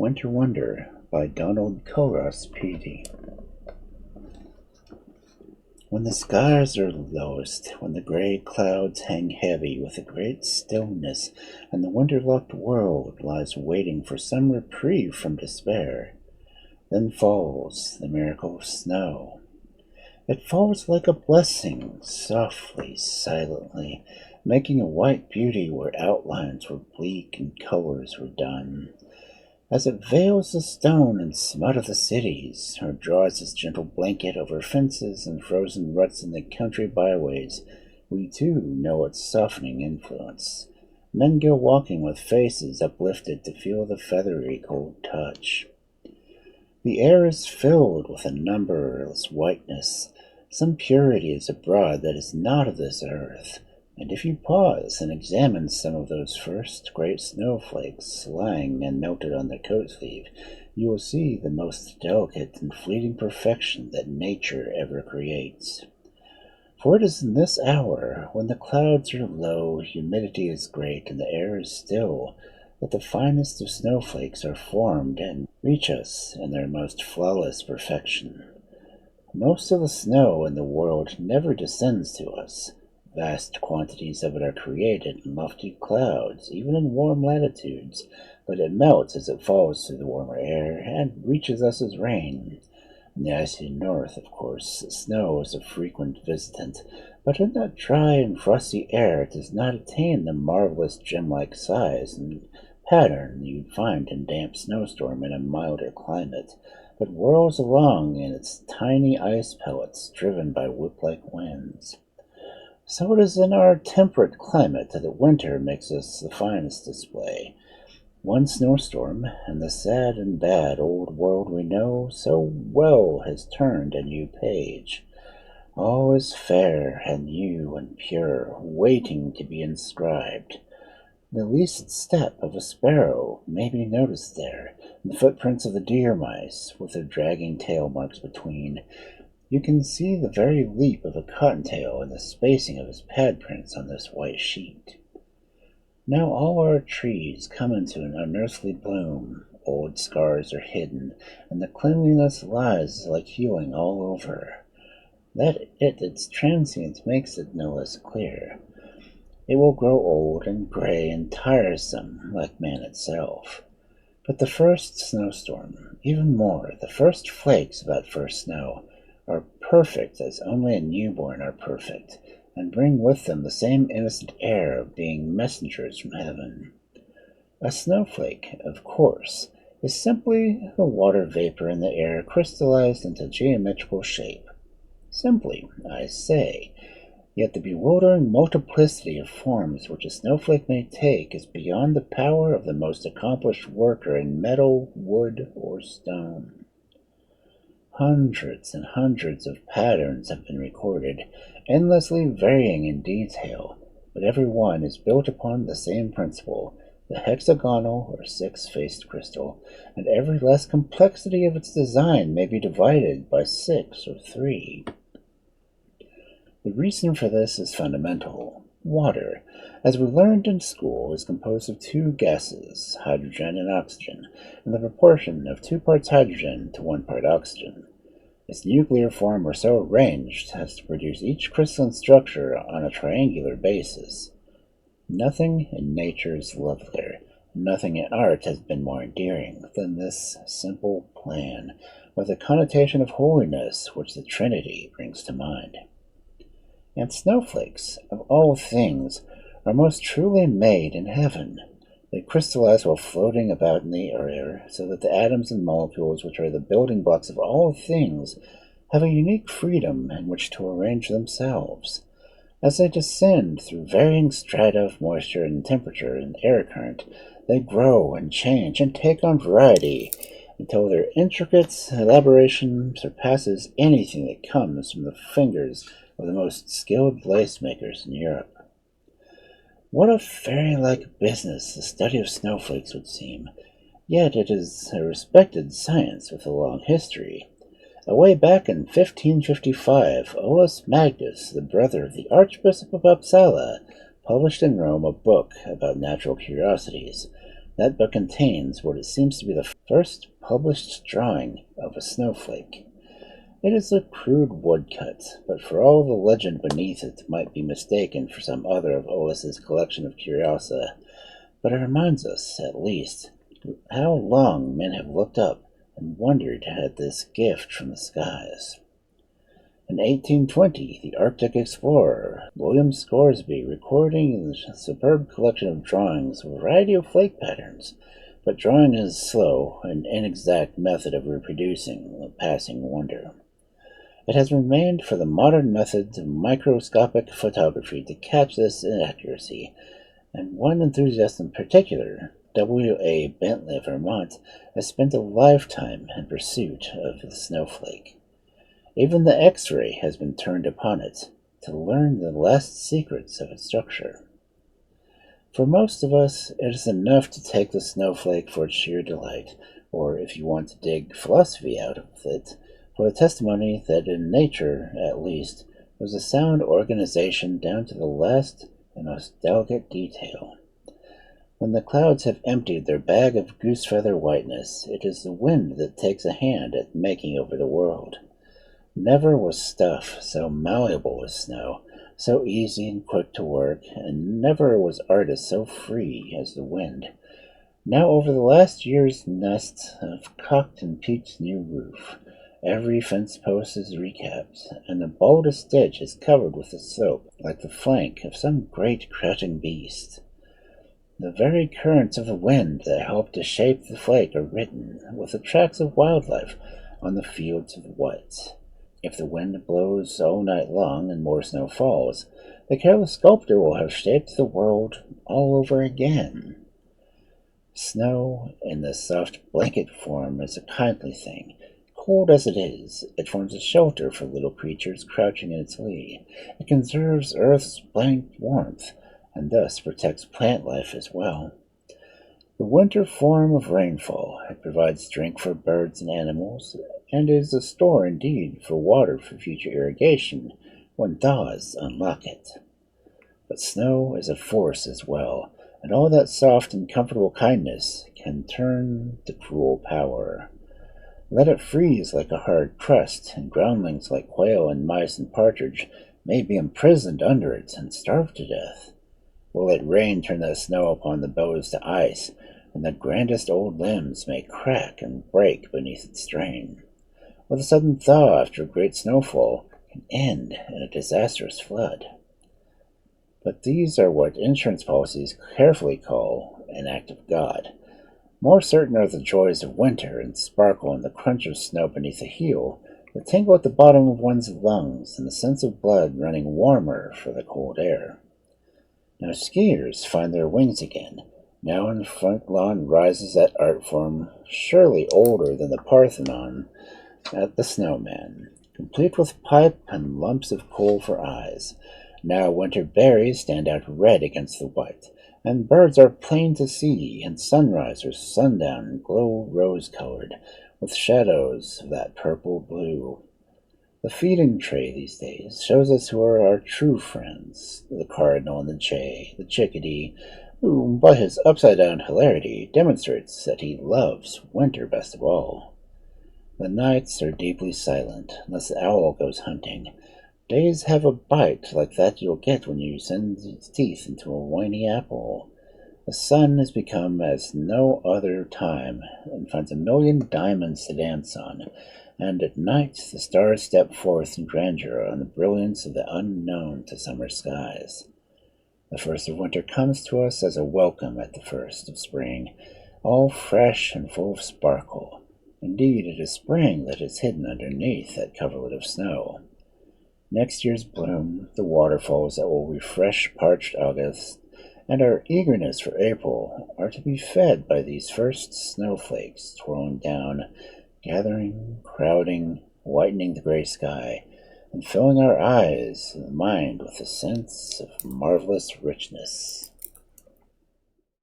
Winter Wonder by Donald Culross Peattie. When the skies are lowest, when the gray clouds hang heavy with a great stillness, and the winter-locked world lies waiting for some reprieve from despair, then falls the miracle of snow. It falls like a blessing, softly, silently, making a white beauty where outlines were bleak and colors were dun. As it veils the stone and smut of the cities, or draws its gentle blanket over fences and frozen ruts in the country byways, we too know its softening influence. Men go walking with faces uplifted to feel the feathery cold touch. The air is filled with a numberless whiteness. Some purity is abroad that is not of this earth. And if you pause and examine some of those first great snowflakes lying and melted on their coat sleeve, you will see the most delicate and fleeting perfection that nature ever creates. For it is in this hour, when the clouds are low, humidity is great, and the air is still, that the finest of snowflakes are formed and reach us in their most flawless perfection. Most of the snow in the world never descends to us. Vast quantities of it are created in lofty clouds, even in warm latitudes, but it melts as it falls through the warmer air and reaches us as rain. In the icy north, of course, snow is a frequent visitant, but in that dry and frosty air it does not attain the marvelous gem-like size and pattern you'd find in damp snowstorm in a milder climate, but whirls along in its tiny ice pellets driven by whip-like winds. So it is in our temperate climate that winter makes us the finest display. One snowstorm, and the sad and bad old world we know so well has turned a new page. All is fair and new and pure, waiting to be inscribed. The least step of a sparrow may be noticed there, and the footprints of the deer mice, with their dragging tail marks between. You can see the very leap of a cottontail and the spacing of his pad prints on this white sheet. Now all our trees come into an unearthly bloom. Old scars are hidden, and the cleanliness lies like healing all over. That its transience makes it no less clear. It will grow old and gray and tiresome, like man itself. But the first snowstorm, even more, the first flakes of that first snow, are perfect as only a newborn are perfect, and bring with them the same innocent air of being messengers from heaven. A snowflake, of course, is simply the water vapor in the air crystallized into geometrical shape. Simply, I say, yet the bewildering multiplicity of forms which a snowflake may take is beyond the power of the most accomplished worker in metal, wood, or stone. Hundreds and hundreds of patterns have been recorded, endlessly varying in detail, but every one is built upon the same principle, the hexagonal or six-faced crystal, and every less complexity of its design may be divided by 6 or 3. The reason for this is fundamental. Water, as we learned in school, is composed of 2 gases, hydrogen and oxygen, in the proportion of 2 parts hydrogen to 1 part oxygen. Its nuclear form are so arranged as to produce each crystalline structure on a triangular basis. Nothing in nature is lovelier, nothing in art has been more endearing than this simple plan, with a connotation of holiness which the Trinity brings to mind. And snowflakes, of all things, are most truly made in heaven. They crystallize while floating about in the air, so that the atoms and molecules, which are the building blocks of all things, have a unique freedom in which to arrange themselves. As they descend through varying strata of moisture and temperature and air current, they grow and change and take on variety, until their intricate elaboration surpasses anything that comes from the fingers of the most skilled lace makers in Europe. What a fairy-like business the study of snowflakes would seem, yet it is a respected science with a long history. Away back in 1555, Olaus Magnus, the brother of the Archbishop of Uppsala, published in Rome a book about natural curiosities. That book contains what it seems to be the first published drawing of a snowflake. It is a crude woodcut, but for all the legend beneath it might be mistaken for some other of Olis's collection of curiosa. But it reminds us, at least, how long men have looked up and wondered at this gift from the skies. In 1820, the Arctic explorer William Scoresby recording a superb collection of drawings of a variety of flake patterns, but drawing is a slow and inexact method of reproducing a passing wonder. It has remained for the modern methods of microscopic photography to catch this inaccuracy, and one enthusiast in particular, W. A. Bentley of Vermont, has spent a lifetime in pursuit of the snowflake. Even the X-ray has been turned upon it to learn the last secrets of its structure. For most of us, it is enough to take the snowflake for its sheer delight, or if you want to dig philosophy out of it, for the testimony that in nature, at least, there's a sound organization down to the last and most delicate detail. When the clouds have emptied their bag of goose-feather whiteness, it is the wind that takes a hand at making over the world. Never was stuff so malleable as snow, so easy and quick to work, and never was artist so free as the wind. Now over the last year's nest of cocked and peaked new roof, every fence post is recapped, and the boldest ditch is covered with a soap like the flank of some great crouching beast. The very currents of the wind that help to shape the flake are written with the tracks of wildlife on the fields of white. If the wind blows all night long and more snow falls, the careless sculptor will have shaped the world all over again. Snow in the soft blanket form is a kindly thing. Cold as it is, it forms a shelter for little creatures crouching in its lee. It conserves Earth's blank warmth, and thus protects plant life as well. The winter form of rainfall, it provides drink for birds and animals, and is a store indeed for water for future irrigation when thaws unlock it. But snow is a force as well, and all that soft and comfortable kindness can turn to cruel power. Let it freeze like a hard crust, and groundlings like quail and mice and partridge may be imprisoned under it and starve to death. Will it rain turn that snow upon the boughs to ice, and the grandest old limbs may crack and break beneath its strain? Or the sudden thaw after a great snowfall can end in a disastrous flood? But these are what insurance policies carefully call an act of God. More certain are the joys of winter and sparkle and the crunch of snow beneath the heel, the tingle at the bottom of one's lungs, and the sense of blood running warmer for the cold air. Now skiers find their wings again. Now in the front lawn rises that art form, surely older than the Parthenon, at the snowman, complete with pipe and lumps of coal for eyes. Now winter berries stand out red against the white, and birds are plain to see, and sunrise or sundown glow rose-colored, with shadows of that purple blue. The feeding tray these days shows us who are our true friends, the cardinal and the jay, the chickadee, who, by his upside-down hilarity, demonstrates that he loves winter best of all. The nights are deeply silent, unless the owl goes hunting. Days have a bite like that you'll get when you send its teeth into a whiny apple. The sun has become as no other time, and finds a million diamonds to dance on, and at night the stars step forth in grandeur on the brilliance of the unknown to summer skies. The first of winter comes to us as a welcome at the first of spring, all fresh and full of sparkle. Indeed, it is spring that is hidden underneath that coverlet of snow. Next year's bloom, the waterfalls that will refresh parched August, and our eagerness for April are to be fed by these first snowflakes twirling down, gathering, crowding, whitening the gray sky, and filling our eyes and mind with a sense of marvelous richness.